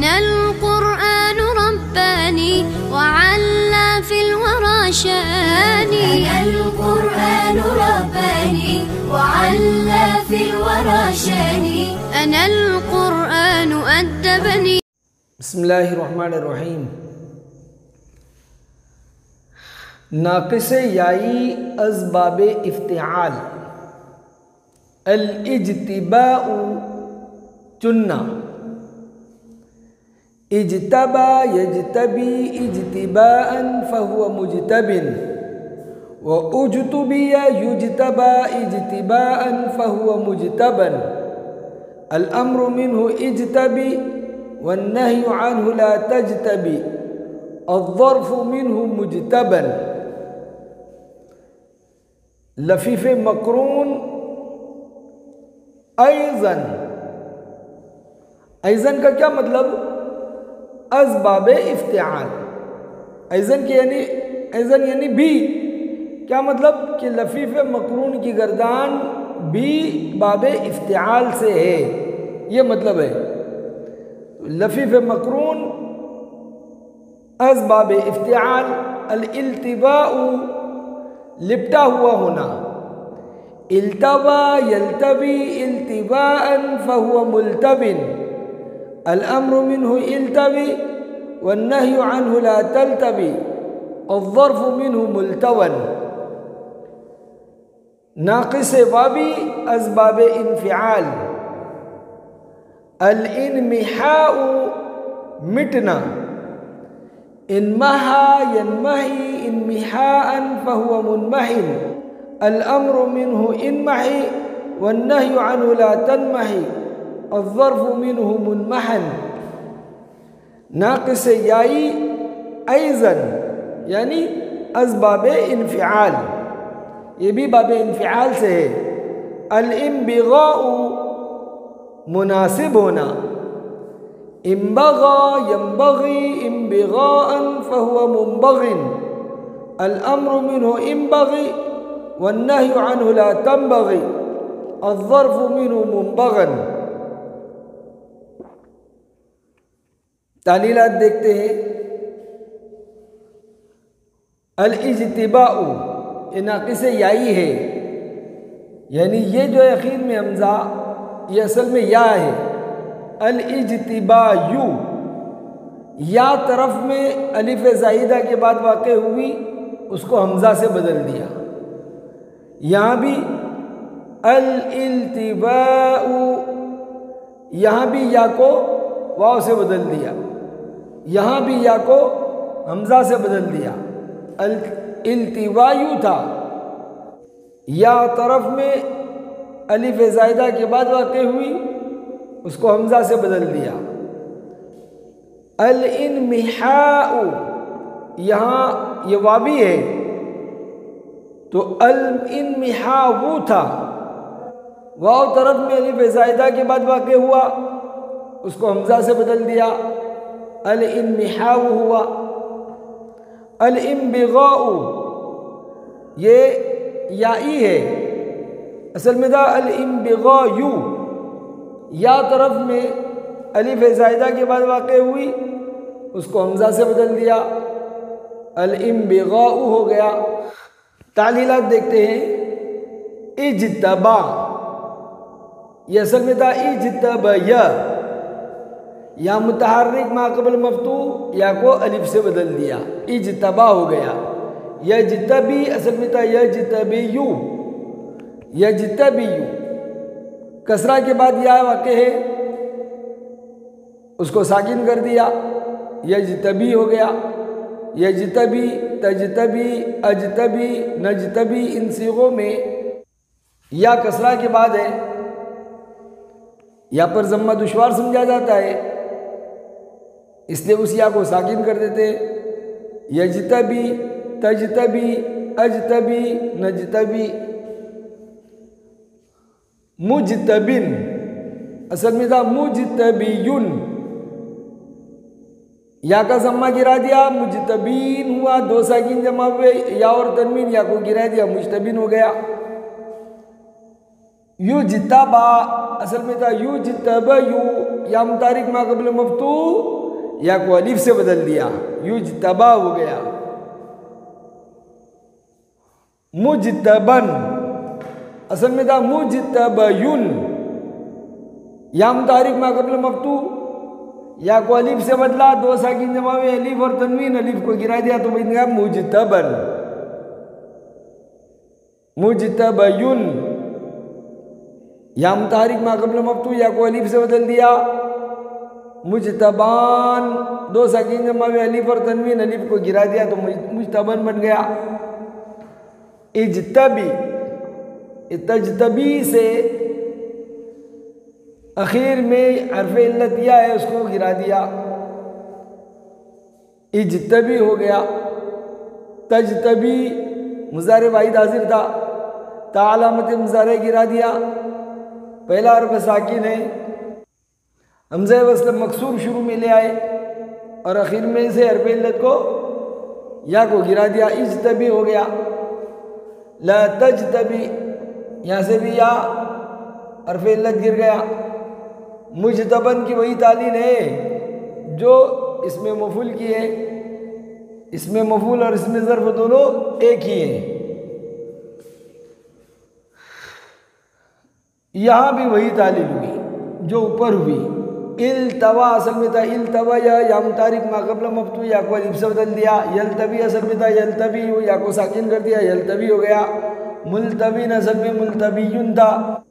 अनल कुरआन Rabbani वअल्ला fill वरा शानी। अनल कुरआन Rabbani वअल्ला fill वरा शानी। अनल कुरआन अद्दबनी। बिस्मिल्लाहिर्रहमानिर्रहीम। नाक़िस याई अस्बाब इफ्तिआल। अल इज्तिबाउ चुनना। इज्तबा यज्तबी इज्तिबाअन फहुवा मुज्तबिन व उज्तुबिया युज्तबा इज्तिबाअन फहुवा मुज्तबन। अल अम्रु मिन्हु इज्तबी वन्नहयु अन्हु ला तज्तबी। अज़्ज़र्फ़ु मिन्हु मुज्तबन। लफ़ीफ़ मक़रून ऐज़न। ऐज़न का क्या मतलब? अस्बाब इफ्तिआल। ऐज़न यानी भी। क्या मतलब कि लफ़ीफ़ मक़रून की गर्दान भी बाब इफ्तिआल से है, ये मतलब है। लफ़ीफ़ मक़रून अस्बाब इफ्तिआल। अल इल्तिबाउ लिपटा हुआ होना। इल्तबा यल्तबी इल्तिबाअन फहुवा मुल्तबिन। अल अम्रु मिन्हु इल्तबी वन्नहयु अन्हु ला तल्तबी। अज़्ज़र्फ़ु मिन्हु मुल्तवन। नाक़िस वावी अस्बाब इन्फ़िआल। अल इन्मिहाउ मिटना। इन्महा यन्मही इन्मिहाअन फहुवा मुन्महिन। अल अम्रु मिन्हु इन्मही वन्नहयु अन्हु ला तन्मही। अज़्ज़र्फ़ु मिन्हु मुन्महन। नाक़िस याई ऐज़न यानी अस्बाब इन्फ़िआल, ये भी बाब इन्फ़िआल से है। अल इम्बिगाउ मुनासिब होना। इम्बगा यम्बगी इम्बिगाअन फहुवा मुम्बगिन। अल अम्रु मिन्हु इम्बगी वन्नहयु अन्हु ला तंबगी। अज़्ज़र्फ़ु मिन्हु मुम्बगन। तालीलात देखते हैं। अल इज्तिबाउ ये नाक़िस याई है, यानी ये जो है अखीर में हमज़ा, ये असल में या है। अल इज्तिबायु या तरफ में अलिफ ज़ाइदा के बाद वाक़े हुई, उसको हमज़ा से बदल दिया। यहाँ भी अल इल्तिबाउ, यहाँ भी या को वाव से बदल दिया, यहाँ भी या को हमज़ा से बदल दिया। अल इल्तिवायु था, या तरफ में अलिफ ज़ाइदा के बाद वाक़े हुई, उसको हमज़ा से बदल दिया। अल इन्मिहाउ यहाँ ये वावी है, तो अल इन्मिहाउ था, वाव तरफ में अलिफ ज़ाइदा के बाद वाक़े हुआ, उसको हमज़ा से बदल दिया। अल इन्मिहाउ हुआ। अल इम्बिगाउ ये याई है, असल में था अल इम्बिगायु, या तरफ में अलिफ ज़ाइदा के बाद वाक़े हुई, उसको हमज़ा से बदल दिया। अल इम्बिगाउ हो गया। तालीलात देखते हैं। इज्तबा ये असल में था इज्तबया, या मुतहर्रिक मा क़ब्ल मफ्तू या को अलिफ से बदल दिया, इज्तबा हो गया। यज्तबी असल में था यज्तबियु, यज्तबियु कसरा के बाद या वाक़े है, उसको साकिन कर दिया, यज्तबी हो गया। यज्तबी तज्तबी अजतबी नजतबी इन सीगों में या कसरा के बाद है, या पर ज़म्मा दुश्वार समझा जाता है, इसलिए उस या को साकिन कर देते। यज्तबी तज्तबी अजतबी नजतबी। मुज्तबिन असल में था मुज्तबियुन, या का ज़म्मा गिरा दिया, मुज्तबीन हुआ, दो साकिन जमा हुए, या और तनवीन, या को गिरा दिया, मुज्तबिन हो गया। युजतबा असल में था युजतबयु, या मुतारिक मा क़ब्ल मफ्तू या को अलिफ से बदल दिया, युजतबा हो गया। मुजतबन असल में था मुजतबयुन, या मुतारिक मा क़ब्ल मफ्तू या को अलिफ से बदला, दो साकिन जमा में अलिफ और तनवीन, अलिफ को गिरा दिया तो बन गया मुजतबन। मुजतबयुन, या मुतारिक मा क़ब्ल मफ्तू या को अलिफ से बदल दिया। मुजतबान, दो साकिन जमा में अलिफ और तनवीन, अलिफ को गिरा दिया तो मुजतबन बन गया। इजतबी, तजतबी से आखिर में हर्फ इल्लत या है उसको गिरा दिया, इजतबी हो गया। तजतबी मुज़ारे वाहिद हाजिर था, तालामत मुज़ारे गिरा दिया, पहला हर्फ साकिन है, हमज़ा वस्ल मकसूर शुरू में ले आए और आखिर में से हर्फ इल्लत को या को गिरा दिया, इजतबी हो गया। ला तजतबी, यहाँ से भी या हर्फ इल्लत गिर गया। मुजतबन की वही तालीन है जो इसमें मफूल की है, इसमें मफूल और इसमें ज़र्फ दोनों एक ही हैं। यहाँ भी वही तालील हुई जो ऊपर हुई। इल्तवा असल में था इल्तवा या मुतारिक मा क़ब्ल मफ्तू या को अलिफ से बदल दिया। यल्तवी असल में था यल्तवी, या को साकिन कर दिया, यल्तवी हो गया। मुल्तवीन असल में मुल्तवीयुन था,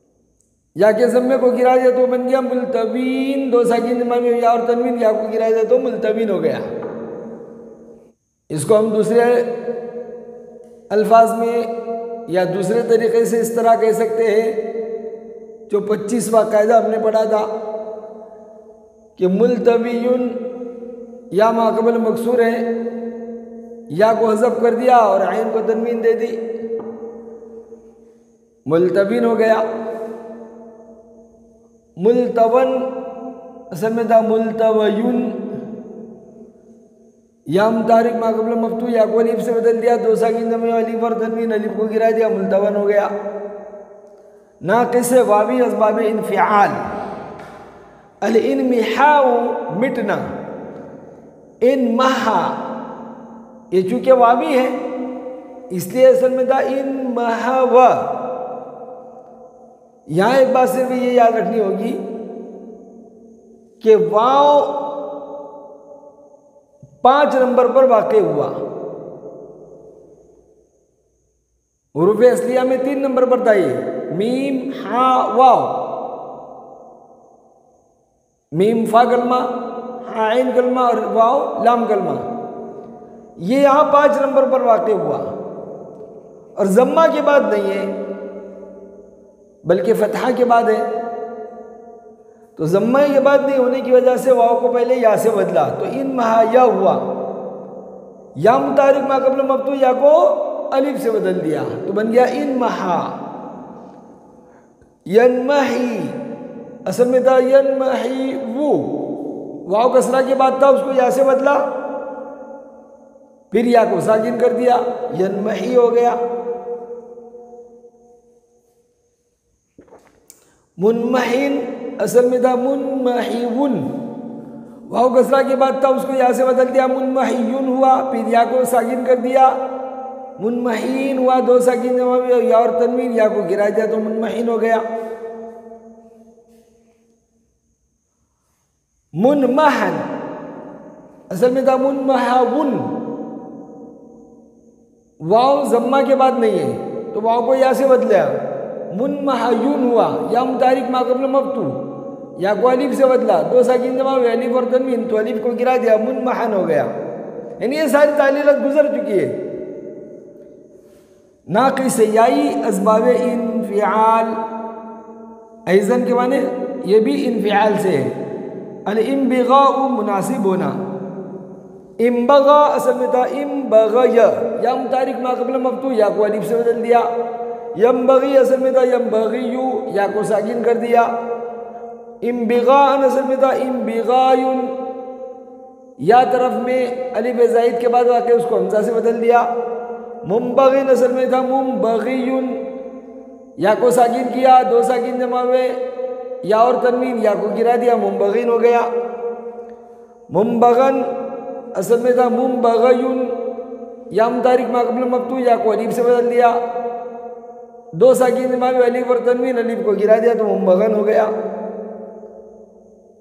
या के ज़म्मे को गिरा दिया तो बन गया मुल्तवीन, दो साकिन जमा में या और तनवीन, या को गिरा दिया तो मुल्तवीन हो गया। इसको हम दूसरे अल्फाज में या दूसरे तरीके से इस तरह कह सकते हैं जो 25वां कायदा हमने पढ़ा था कि मुल्तवीयुन या मा क़ब्ल मकसूर है, या को हज़फ कर दिया और आइन को तनवीन दे दी, मुल्तवीन हो गया। मुल्तवन असल में था मुल्तवयुन, या मुतारिक मा क़ब्ल मफ्तू या को अलिफ से बदल दिया, दो साकिन जमे अलिफ और तनवीन, अलिफ को गिरा दिया, मुल्तवन हो गया। नाक़िस वावी असबाब इन्फ़िआल, अल इन्मिहाउ मिटना, इन्महा ये चूँकि वावी है इसलिए असल में था इन्महावा। यहाँ एक बात सिर्फ ये याद रखनी होगी कि वाव 5 नंबर पर वाक़े हुआ, हुरूफ़ असलिया में 3 नंबर पर था ये, मीम हा वाव, मीम फा कलमा, हा आइन कलमा और वाव लाम कलमा, ये यहाँ 5 नंबर पर वाक़े हुआ और ज़म्मा के बाद नहीं है बल्कि फतहा के बाद है। तो ज़म्मा के बाद नहीं होने की वजह से वाव को पहले या से बदला तो इन महा या हुआ, या मुतारिक मा क़ब्ल मफ्तू या को अलिफ से बदल दिया तो बन गया इन महा। यनमही असल में था यनमही वो, वाव कसरा के बाद था उसको या से बदला, फिर या को साकिन कर दिया, यनमही हो गया। मुनमहिन असल में था मुनमहिउन, वाव कसरा के बाद था उसको या से बदल दिया, मुनमहियुन हुआ, फिर या को साकिन कर दिया, मुनमहीन हुआ, दो साकिन जमा में या और तनवीन, या को गिरा दिया तो मुनमहीन हो गया। मुनमहन असल में था मुनमहाउन, वाव ज़म्मा के बाद नहीं है तो वाव को या से बदला, मुनमहायुन हुआ, या मुतारिक मा क़ब्ल मफ्तू या को अलिफ से बदला, दो साकिन जमा हुए अलिफ और तनवीन तो अलिफ को गिरा दिया, मुनमहन हो गया। यानी ये सारी तालीलत गुजर चुकी है। नाक़िस याई असबाब इन्फ़िआल, ऐज़न के माने ये भी इन्फ़िआल से है। अल इम्बिग़ाउ मुनासिब होना, इम्बगा असल में था इम्बग़य, या मुतारिक मा क़ब्ल मफ्तू या को अलिफ से बदल दिया, यम्बग़ी असल में था यम्बग़ीयु, या को साकिन कर दिया, इम्बिग़ाअन असल में था इम्बिग़ायुन, या तरफ में अलिफ ज़ाइद के बाद वाक़े उसको हमज़ा से बदल दिया। मुम्बग़िन असल में था मुम्बग़ीयुन, या को साकिन किया, दो साकिन जमा हुए, या और तनवीन, या को गिरा दिया, मुंबगिन हो गया। मुंबगन असल में था मुंबगयुन, या मुतारिक माकबल मफ्तू, या को अलीफ से बदल दिया। दो साकिन जमा हुए, अलीफ और तनवीन, अलीफ को गिरा दिया तो मुंबगन हो गया।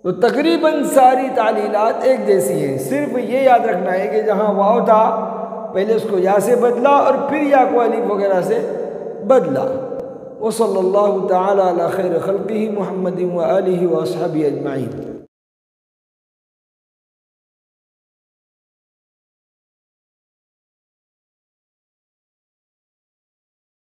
तो तकरीबन सारी तालीलात एक जैसी हैं, सिर्फ ये याद रखना है कि जहाँ वाव था पहले उसको या से बदला और फिर या को अलीफ वगैरह से बदला। व सल्लल्लाहु तआला अला खैर खल्क़िही मुहम्मदिन व आलिहि व अस्हाबिही अजमाइन।